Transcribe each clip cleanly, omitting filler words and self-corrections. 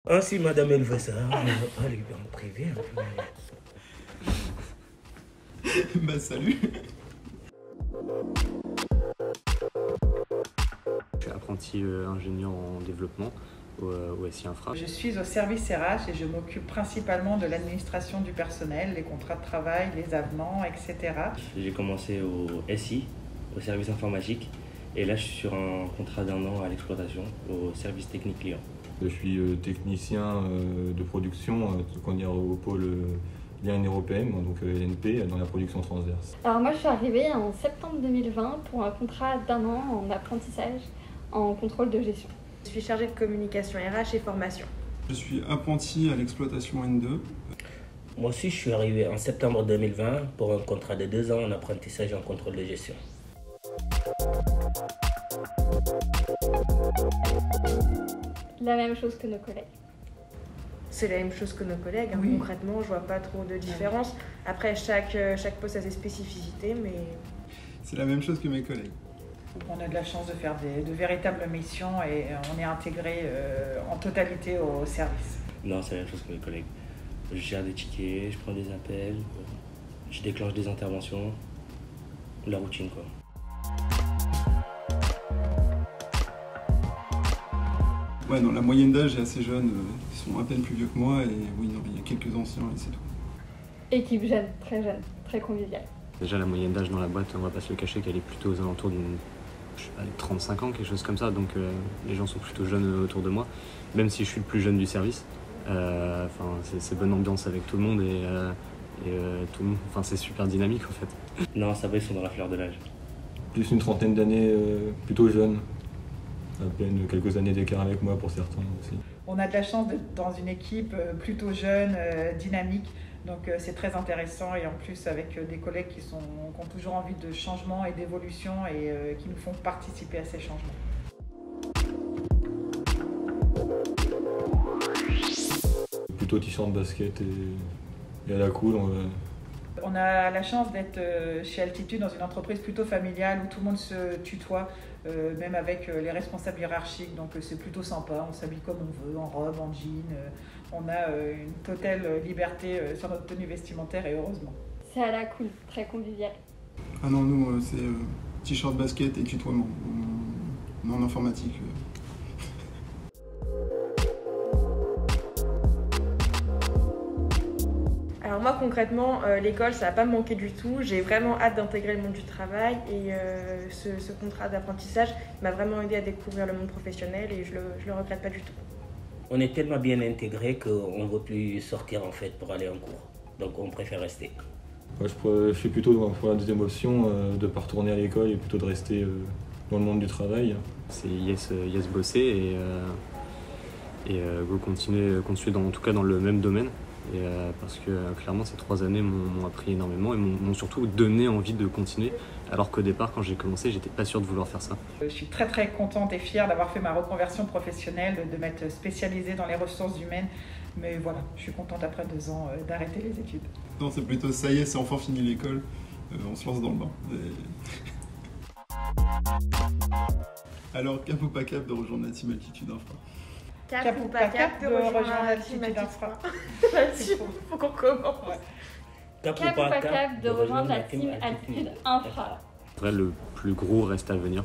Ah si madame elle veut ça, on va lui en privé un peu. Bah salut. Je suis apprenti ingénieur en développement au SI Infra. Je suis au service RH et je m'occupe principalement de l'administration du personnel, les contrats de travail, les avenants, etc. J'ai commencé au SI, au service informatique, et là je suis sur un contrat d'1 an à l'exploitation, au service technique client. Je suis technicien de production, qu'on dit au pôle Liens européenne, donc LNP, dans la production transverse. Alors moi je suis arrivée en septembre 2020 pour un contrat d'1 an en apprentissage en contrôle de gestion. Je suis chargée de communication RH et formation. Je suis apprenti à l'exploitation N2. Moi aussi je suis arrivé en septembre 2020 pour un contrat de 2 ans en apprentissage et en contrôle de gestion. La même chose que nos collègues. C'est la même chose que nos collègues, Oui. Concrètement, je vois pas trop de différence. Après, chaque poste a ses spécificités, mais... C'est la même chose que mes collègues. On a de la chance de faire de véritables missions et on est intégré en totalité au service. Non, c'est la même chose que mes collègues. Je gère des tickets, je prends des appels, je déclenche des interventions, la routine quoi. Ouais, non, la moyenne d'âge est assez jeune, ils sont à peine plus vieux que moi, et oui, non, il y a quelques anciens et c'est tout. Équipe jeune, très conviviale. Déjà la moyenne d'âge dans la boîte, on va pas se le cacher qu'elle est plutôt aux alentours d'une, je sais pas, 35 ans, quelque chose comme ça, donc les gens sont plutôt jeunes autour de moi, même si je suis le plus jeune du service. C'est bonne ambiance avec tout le monde et tout le monde, c'est super dynamique en fait. Non, ça va, ils sont dans la fleur de l'âge. Plus une trentaine d'années, plutôt jeune. À peine quelques années d'écart avec moi pour certains aussi. On a de la chance d'être dans une équipe plutôt jeune, dynamique, donc c'est très intéressant et en plus avec des collègues qui ont toujours envie de changement et d'évolution et qui nous font participer à ces changements. Plutôt t-shirt basket et à la cool. On a la chance d'être chez Altitude dans une entreprise plutôt familiale où tout le monde se tutoie, même avec les responsables hiérarchiques, donc c'est plutôt sympa, on s'habille comme on veut, en robe, en jean, on a une totale liberté sur notre tenue vestimentaire et heureusement. C'est à la cool, très convivial. Ah non, nous, c'est t-shirt basket et tutoiement. On est en informatique. Alors moi, concrètement, l'école, ça va pas me manquer du tout. J'ai vraiment hâte d'intégrer le monde du travail et ce contrat d'apprentissage m'a vraiment aidé à découvrir le monde professionnel et je le regrette pas du tout. On est tellement bien intégrés qu'on ne veut plus sortir en fait pour aller en cours, donc on préfère rester. Ouais, je suis plutôt pour la deuxième option, de ne pas retourner à l'école et plutôt de rester dans le monde du travail. C'est yes bosser et go continuer en tout cas dans le même domaine. Parce que clairement ces 3 années m'ont appris énormément et m'ont surtout donné envie de continuer, alors qu'au départ quand j'ai commencé j'étais pas sûr de vouloir faire ça. Je suis très contente et fière d'avoir fait ma reconversion professionnelle, de m'être spécialisée dans les ressources humaines, mais voilà, je suis contente après 2 ans d'arrêter les études. Non, c'est plutôt ça y est, c'est enfin fini l'école, on se lance dans le bain. Alors, cap ou pas cap de rejoindre la team Altitude Infra? Cap ou pas cap de rejoindre Altitude Infra? Là-dessus, faut qu'on commence. Cap Cap ou pas cap de rejoindre la team Altitude Infra. Après le plus gros reste à venir,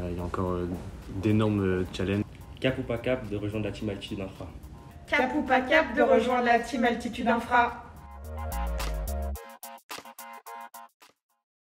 il y a encore d'énormes challenges. Cap ou pas cap de rejoindre la team Altitude Infra? Cap ou pas cap de rejoindre la team Altitude Infra?